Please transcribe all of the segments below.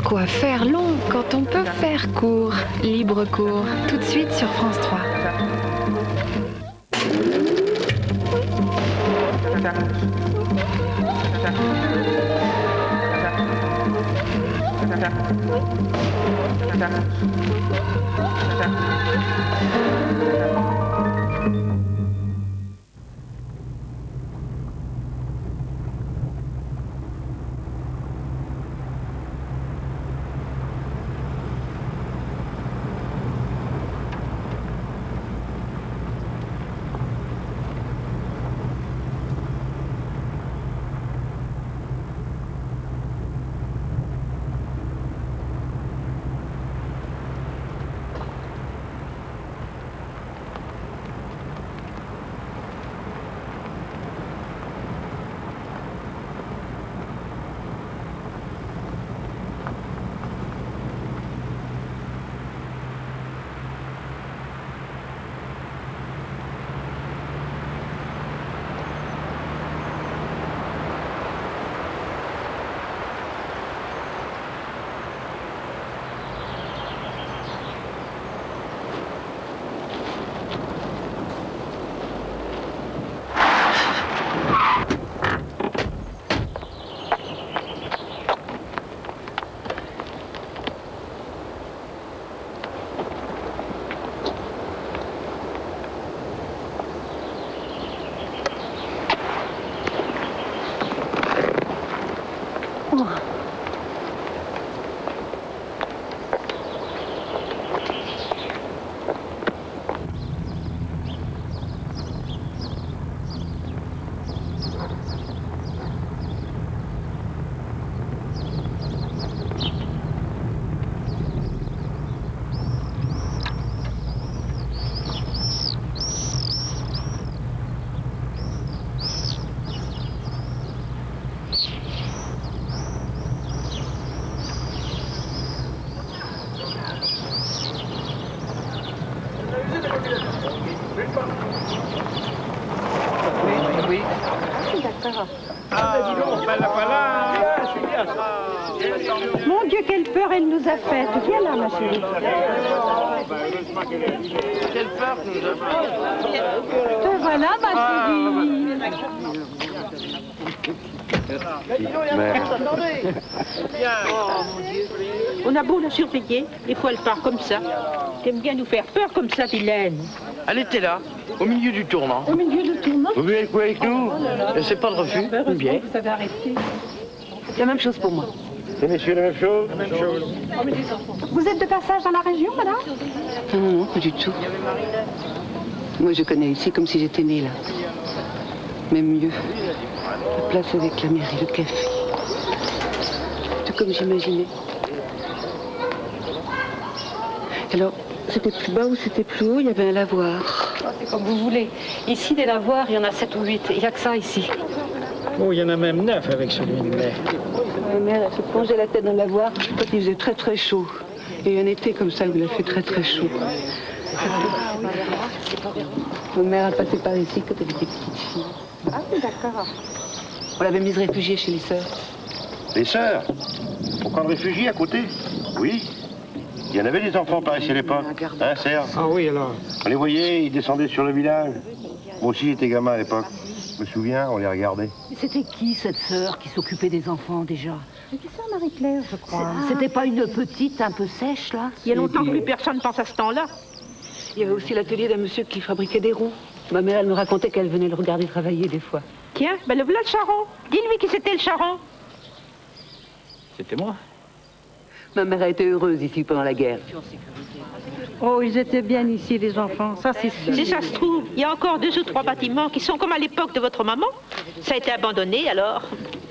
Pourquoi faire long quand on peut faire court? Libre cours, tout de suite sur France 3. Oui. D'accord. Ah, dis donc, ben la voilà. Mon Dieu, quelle peur elle nous a faite. Viens là, ma chérie. Quelle peur que nous avons. Te voilà, ma chérie. On a beau la surveiller, des fois elle part comme ça. T'aimes bien nous faire peur comme ça, vilaine. Elle était là, au milieu du tournant. Au milieu du tournant. Vous buvez le coup avec nous? C'est pas de refus. Une bière. Vous avez arrêté. C'est la même chose pour moi. C'est messieurs la même chose? La même chose. Vous êtes de passage dans la région, madame? Non, non, non, pas du tout. Moi, je connais ici comme si j'étais née là. Même mieux. La place avec la mairie, le café. Tout comme j'imaginais. Alors, c'était plus bas ou c'était plus haut? Il y avait un lavoir. C'est comme vous voulez. Ici, des lavoirs, il y en a 7 ou 8. Il n'y a que ça ici. Oh, il y en a même 9 avec celui de mai. Ma mère, elle se plongeait la tête dans le lavoir quand il faisait très très chaud. Et un été comme ça où il a fait très très chaud. Ma mère a passé par ici quand elle était petite fille. Ah oui, d'accord. On l'avait mise réfugiée chez les sœurs. Les sœurs? Pourquoi le réfugié à côté? Oui. Il y en avait des enfants par ici à l'époque. Hein, Serge? Ah oui, alors. On les voyait, ils descendaient sur le village. Moi aussi, j'étais gamin à l'époque. Je me souviens, on les regardait. C'était qui, cette sœur, qui s'occupait des enfants, déjà? C'est sœur Marie-Claire, je crois. C'était pas une petite, un peu sèche, là? Il y a longtemps que plus personne pense à ce temps-là. Il y avait aussi l'atelier d'un monsieur qui fabriquait des roues. Ma mère, elle me racontait qu'elle venait le regarder travailler des fois. Tiens, ben le voilà le charron. Dis-lui qui c'était le charron. C'était moi. Ma mère a été heureuse ici pendant la guerre. Oh, ils étaient bien ici, les enfants, ça c'est sûr. Si ça se trouve, il y a encore 2 ou 3 bâtiments qui sont comme à l'époque de votre maman. Ça a été abandonné, alors.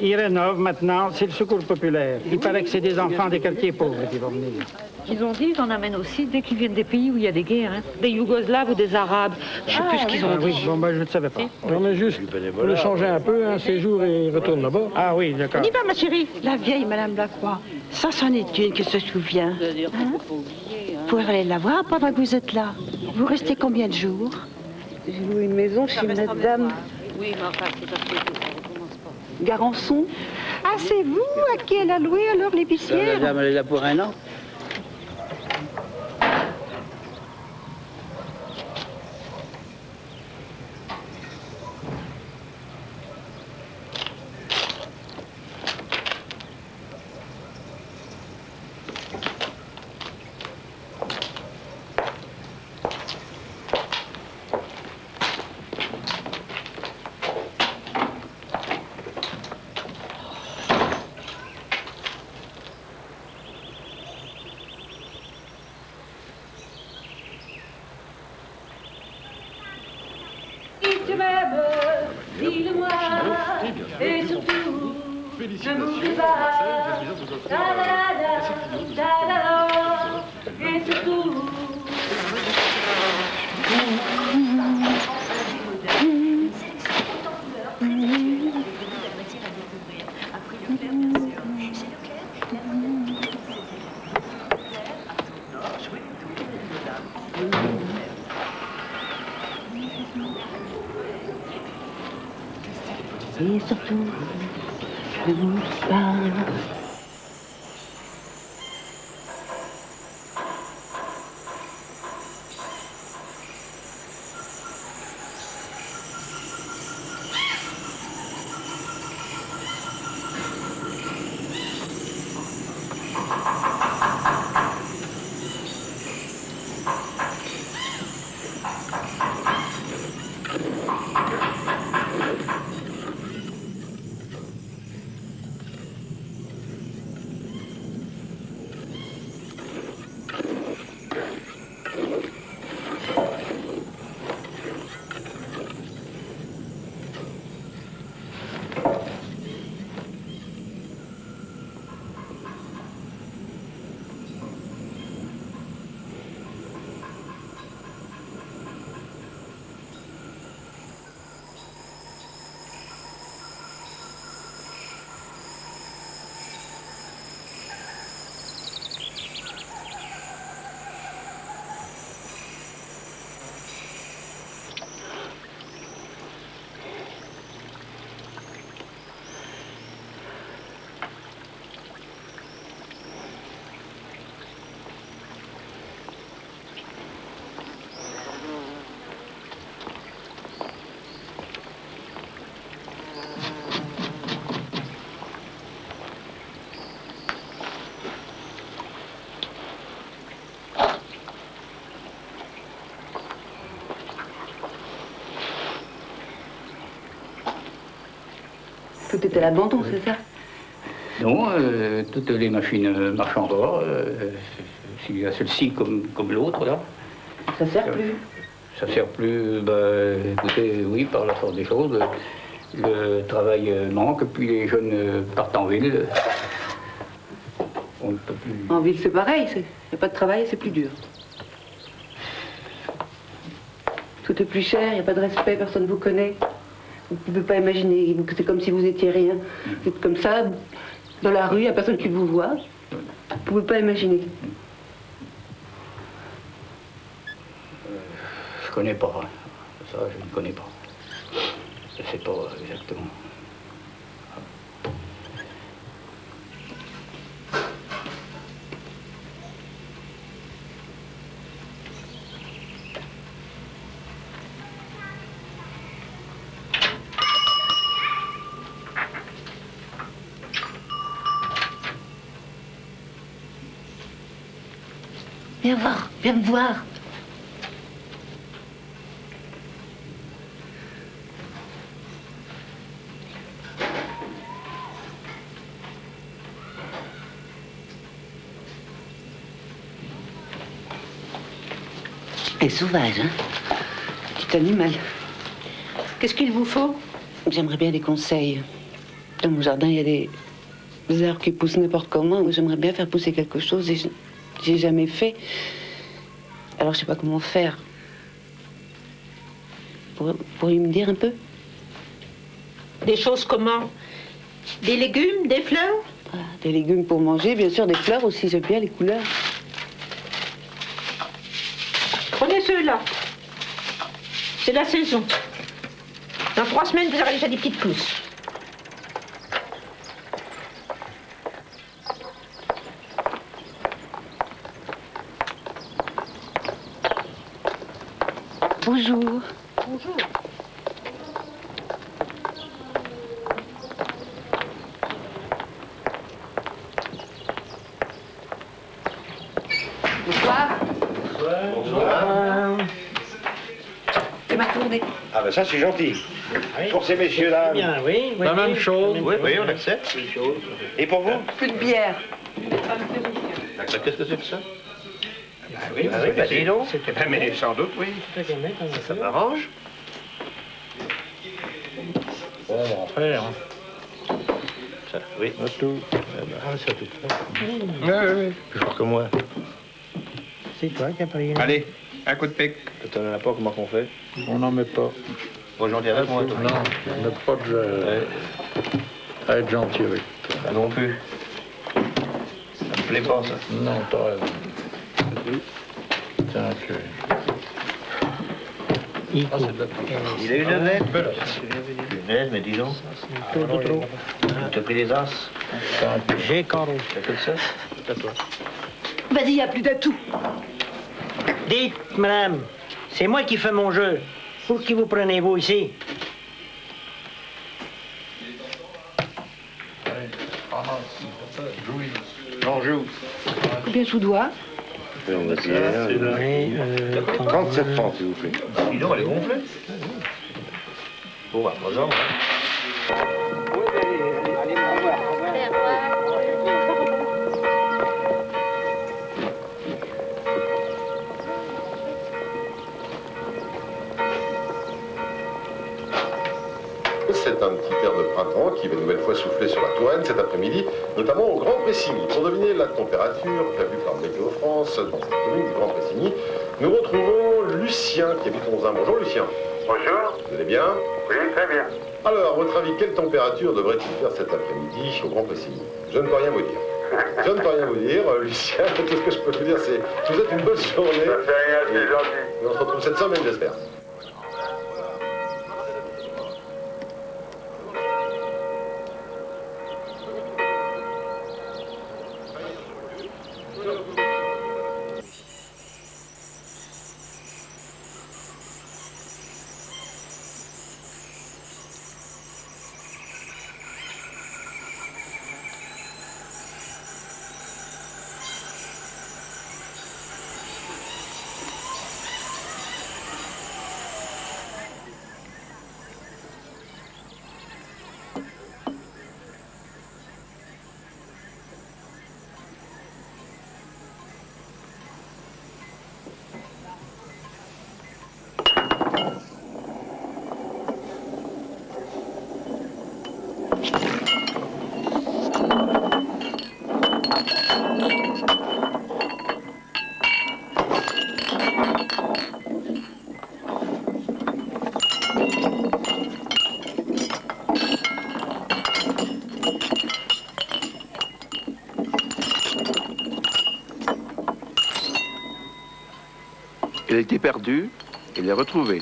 Ils rénovent maintenant, c'est le secours populaire. Il paraît que c'est des enfants des quartiers pauvres qui vont venir. Ils ont dit, ils en amènent aussi dès qu'ils viennent des pays où il y a des guerres, hein. Des Yougoslaves ou des Arabes. Je sais plus ce qu'ils ont dit. Oui, bon, ben, je ne savais pas. On est juste pour le changer un peu, un séjour et retourne là-bas. Ah oui, d'accord. On y va, ma chérie. La vieille Madame Lacroix, ça c'en est une qui se souvient. Hein? Vous pouvez aller la voir pendant que vous êtes là. Vous restez combien de jours? J'ai loué une maison chez madame Oui, mais enfin, c'est parce que ça recommence pas. Garançon. Ah, c'est vous à qui elle a loué alors l'épicière? La dame, elle est là pour un an. Tu m'aimes, dis-le-moi, et surtout, ne m'oublie pas, et surtout. Et surtout, ne m'oublie pas. Tout est à l'abandon, c'est ça? Non, toutes les machines marchent encore. Il y a celle-ci comme l'autre, là. Ça sert plus? Ça sert plus, écoutez, oui, par la force des choses. Le travail manque, puis les jeunes partent en ville. On ne peut plus... En ville, c'est pareil. Il n'y a pas de travail, c'est plus dur. Tout est plus cher, il n'y a pas de respect, personne ne vous connaît. Vous ne pouvez pas imaginer, c'est comme si vous étiez rien. Vous êtes comme ça, dans la rue, il n'y a personne qui vous voit. Vous ne pouvez pas imaginer. Je ne connais pas. Ça, je ne connais pas. Je ne sais pas exactement. Viens voir, viens me voir. Elle est sauvage, hein? Petit animal. Qu'est-ce qu'il vous faut? J'aimerais bien des conseils. Dans mon jardin, il y a des arbres qui poussent n'importe comment. J'aimerais bien faire pousser quelque chose et j'ai jamais fait. Alors je sais pas comment faire. Pourriez me dire un peu? Des choses comment? Des légumes, des fleurs? Ah, des légumes pour manger, bien sûr, des fleurs aussi, j'aime bien les couleurs. Prenez ceux-là. C'est la saison. Dans 3 semaines, vous aurez déjà des petites pousses. Bonjour. Bonjour. Bonsoir. Bonsoir. C'est ma tournée. Ah ben ça c'est gentil. Pour ces messieurs-là. Bien, oui. La même chose. Oui, oui, on accepte. Et pour vous? Plus de bière. Qu'est-ce que c'est que ça? Oui, dis donc. Mais sans doute, oui. Ça m'arrange. Bon, on va en faire. Ça, oui. Tout. Ah, ça tout. Oui. Plus fort que moi. C'est toi qui as pris. Allez, un coup de pique. Quand on n'en a pas, comment qu'on fait? On n'en met pas. Pas gentil avec moi, toi. Non, on n'a pas de à être gentil avec toi. Ah, non plus. Ça me plaît pas, ça. Non, t'as raison. Tiens, que... Il a une nez. Une nez, mais dis donc. Tout de trop. Tu as pris des as. J'ai carreau. C'est comme ça? C'est à toi. Vas-y, y a plus de tout. Dites, madame, c'est moi qui fais mon jeu. Pour qui vous prenez-vous ici? J'en joue. Combien je vous dois? On va dire. 37 francs, s'il vous plaît. Dis donc, elle est gonflée. Bon, bah, pas grave. C'est un petit air de printemps qui va une nouvelle fois souffler sur la Touraine cet après-midi, notamment au Grand Pressigny. Pour deviner la température prévue par Météo France dans cette commune du Grand Pressigny, nous retrouvons Lucien qui habite Onzin. Bonjour Lucien. Bonjour. Vous allez bien? Oui, très bien. Alors, à votre avis, quelle température devrait-il faire cet après-midi au Grand Pressigny? Je ne peux rien vous dire. Je ne peux rien vous dire, Lucien. Tout ce que je peux vous dire, c'est que vous êtes une bonne journée. Ça fait rien, c'est gentil. Et on se retrouve cette semaine, j'espère. Elle a été perdue, il l'a retrouvée.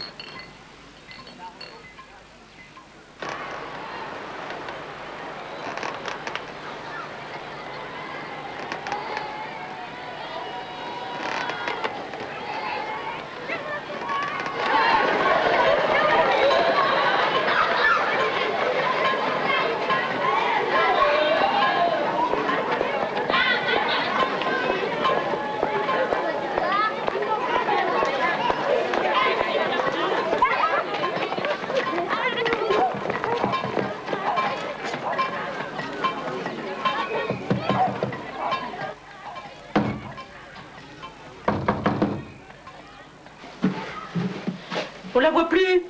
On la voit plus.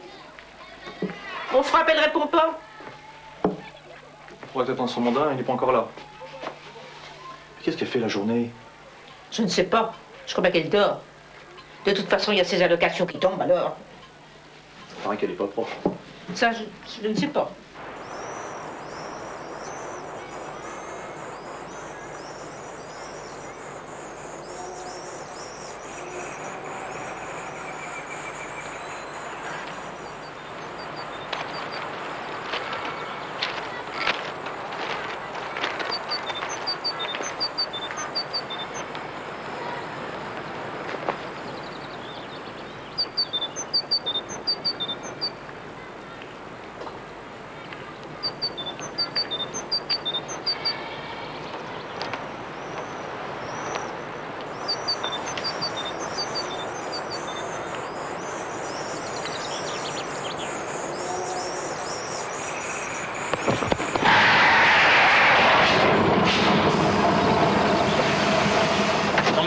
On frappe, elle répond pas. On pourrait attendre son mandat, il n'est pas encore là. Qu'est-ce qu'elle fait la journée? Je ne sais pas. Je crois pas qu'elle dort. De toute façon, il y a ses allocations qui tombent, alors. Il paraît qu'elle n'est pas propre. Ça, je ne sais pas.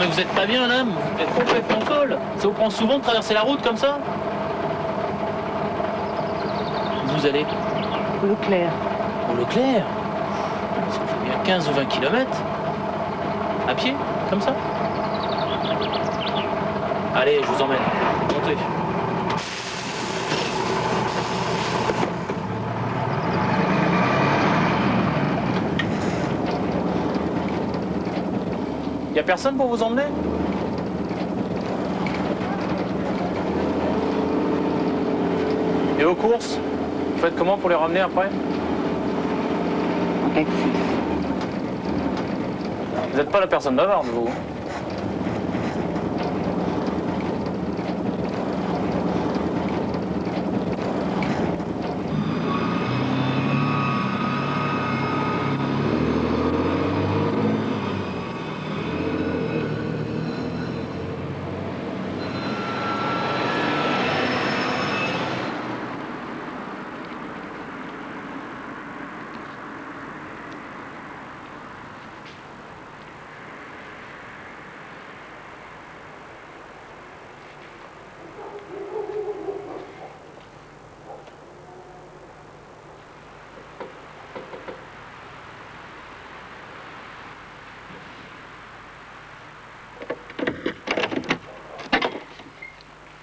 mais vous êtes pas bien là, vous êtes complètement folle. Ça vous prend souvent de traverser la route comme ça? Où vous allez? Au Leclerc. Au Leclerc? Ça fait bien 15 ou 20 kilomètres. À pied, comme ça? Allez, je vous emmène. Montez. Y a personne pour vous emmener? Et aux courses, vous faites comment pour les ramener après? En taxi. Vous n'êtes pas la personne bavarde, vous?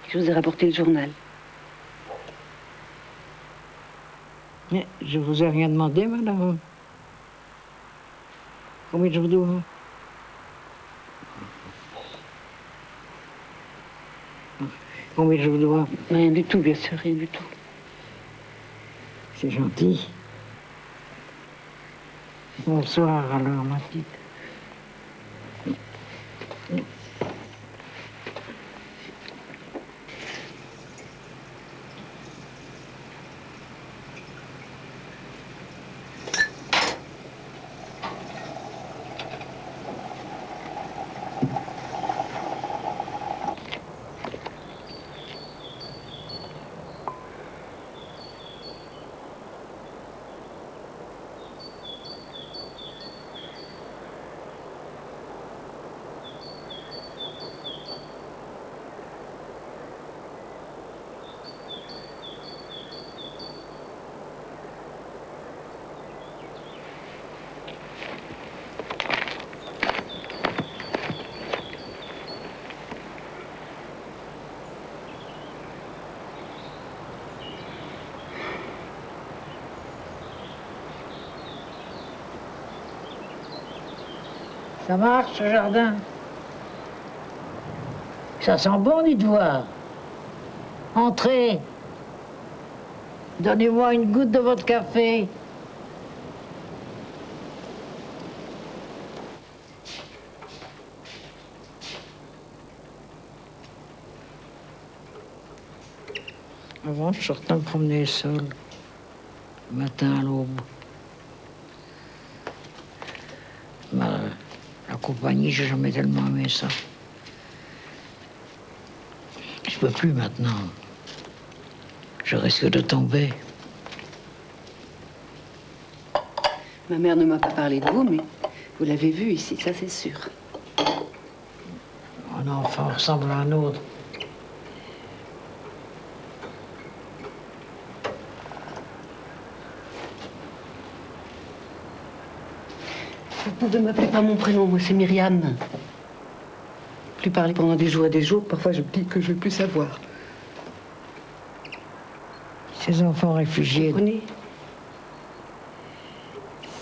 Je vous ai rapporté le journal. Mais je vous ai rien demandé, madame. Combien je vous dois? Combien je vous dois? Rien du tout, bien sûr, rien du tout. C'est gentil. Bonsoir alors, ma petite. Ça marche, ce jardin? Ça sent bon, dites voir. Entrez. Donnez-moi une goutte de votre café. Avant, je sortais me promener seul, le matin à l'aube. La compagnie, j'ai jamais tellement aimé ça. Je peux plus maintenant. Je risque de tomber. Ma mère ne m'a pas parlé de vous, mais vous l'avez vu ici, ça c'est sûr. Un enfant ressemble à un autre. Vous pouvez m'appeler par mon prénom, moi c'est Myriam. Plus parler pendant des jours et des jours, parfois je me dis que je ne veux plus savoir. Ces enfants réfugiés. Vous comprenez ?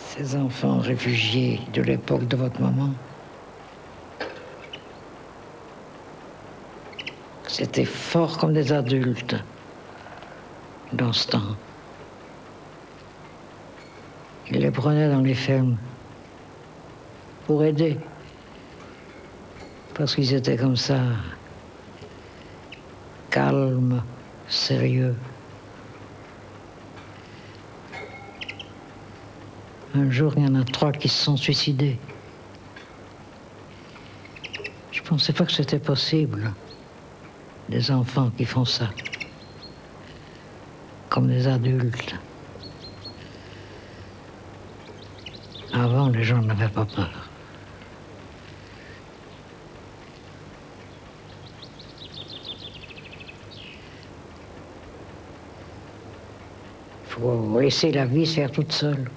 Ces enfants réfugiés de l'époque de votre maman. C'était fort comme des adultes dans ce temps. Ils les prenaient dans les fermes pour aider. Parce qu'ils étaient comme ça, calmes, sérieux. Un jour, il y en a 3 qui se sont suicidés. Je ne pensais pas que c'était possible. Des enfants qui font ça. Comme des adultes. Avant, les gens n'avaient pas peur. faut laisser la vie se faire toute seule.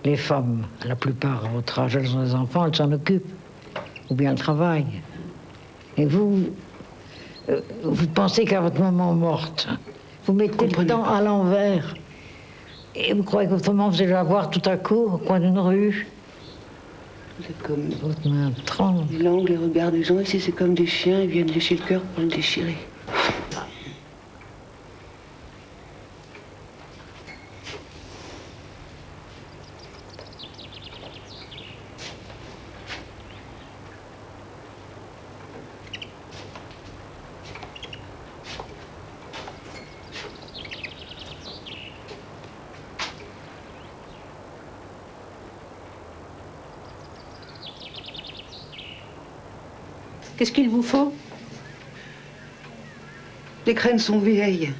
Les femmes, la plupart, à votre âge, elles ont des enfants, elles s'en occupent. Ou bien elles travaillent. Et vous pensez qu'à votre maman morte, vous mettez le temps à l'envers. Et vous croyez qu'autrement vous allez la voir tout à coup, au coin d'une rue? C'est comme votre main tremble. les langues, les regards des gens. Ici, c'est comme des chiens, ils viennent lécher le cœur pour le déchirer. Qu'est-ce qu'il vous faut? Les graines sont vieilles.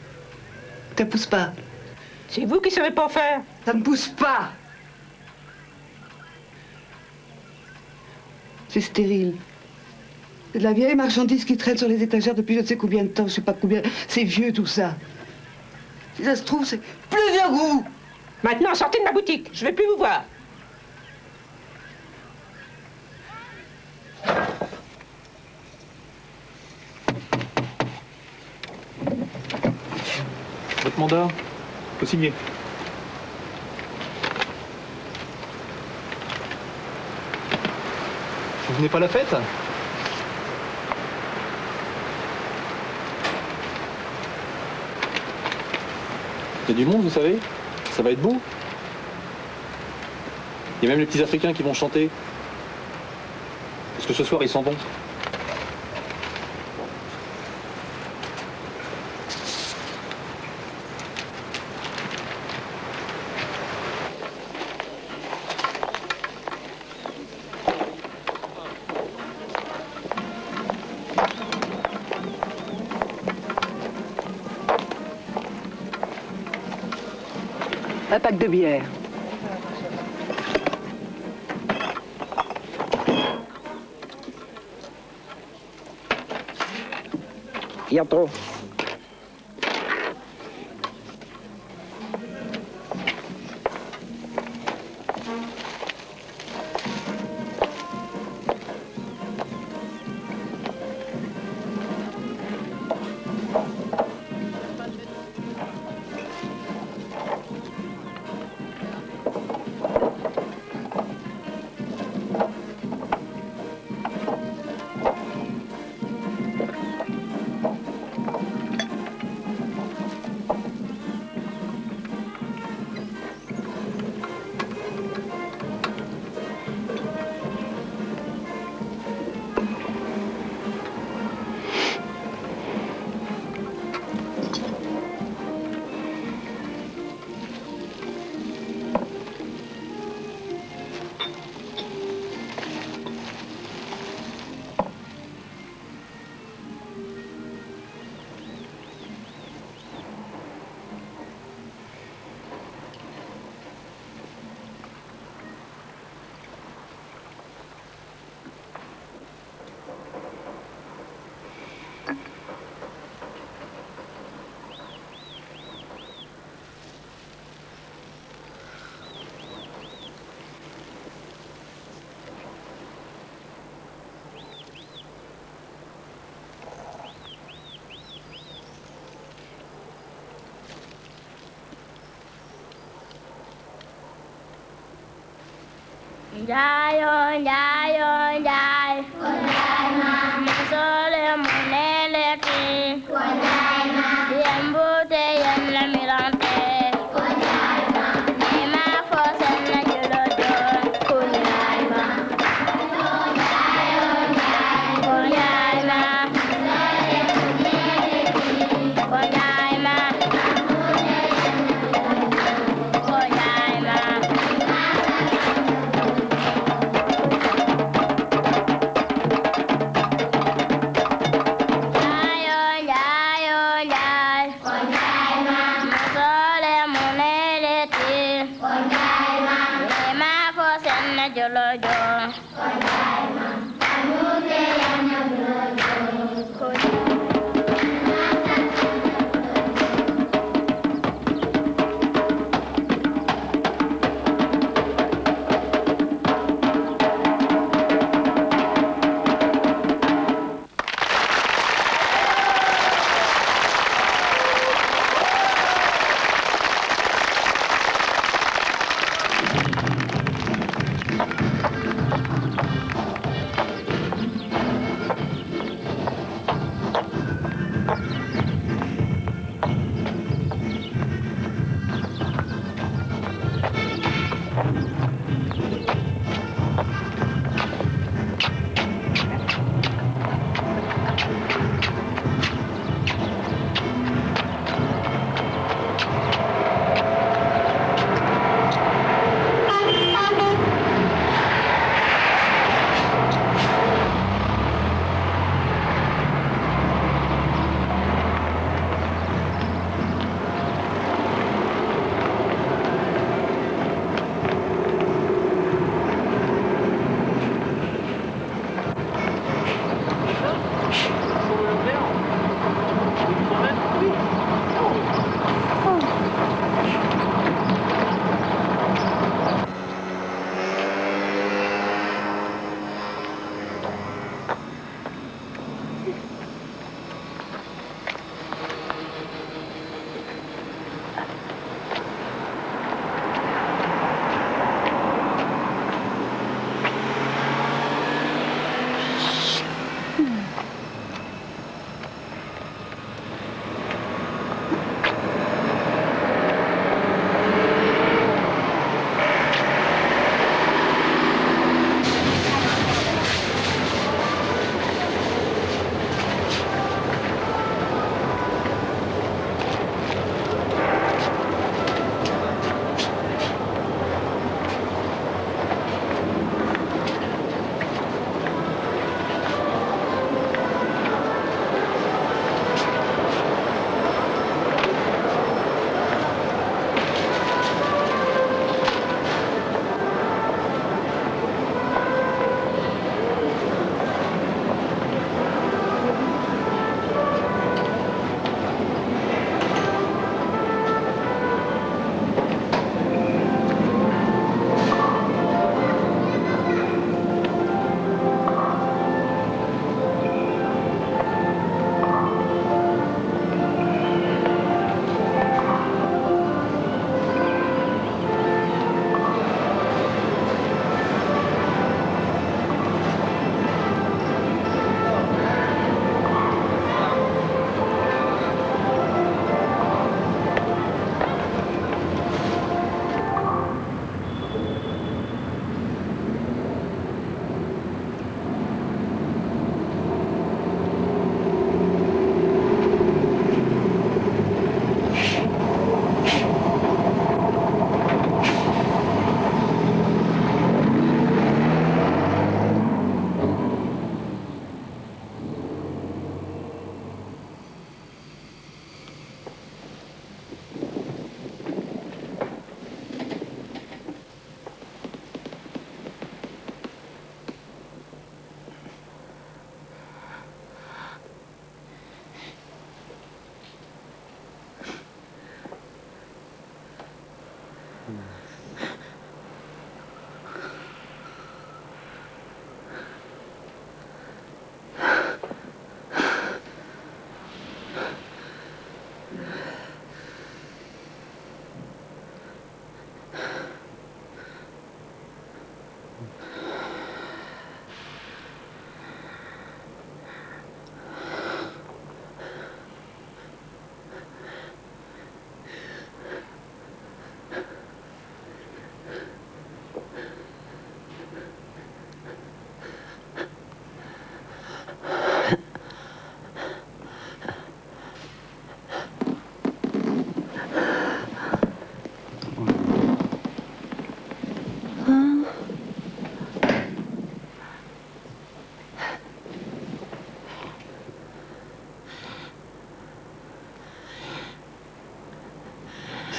Ça pousse pas. C'est vous qui savez pas faire. Ça ne pousse pas. C'est stérile. C'est de la vieille marchandise qui traîne sur les étagères depuis je ne sais combien de temps, je sais pas combien. C'est vieux tout ça. Si ça se trouve, c'est plus vieux que vous. Maintenant, sortez de ma boutique. Je vais plus vous voir. Votre mandat, faut signer. Vous venez pas à la fête? Il y a du monde, vous savez. Ça va être beau. Il y a même les petits Africains qui vont chanter. Parce que ce soir, ils sont bons. Un pack de bière. Bientôt. Jayo, jayo, jayo. Masole monele ki. Yembute yemla mirante. Nema fosen na julojo. Kunyaima. Kunyaima. Kunyaima.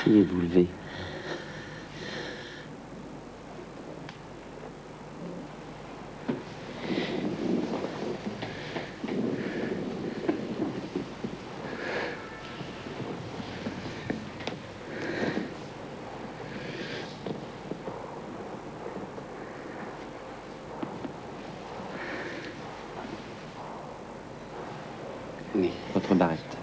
Essayez de vous lever. Venez, votre barrette.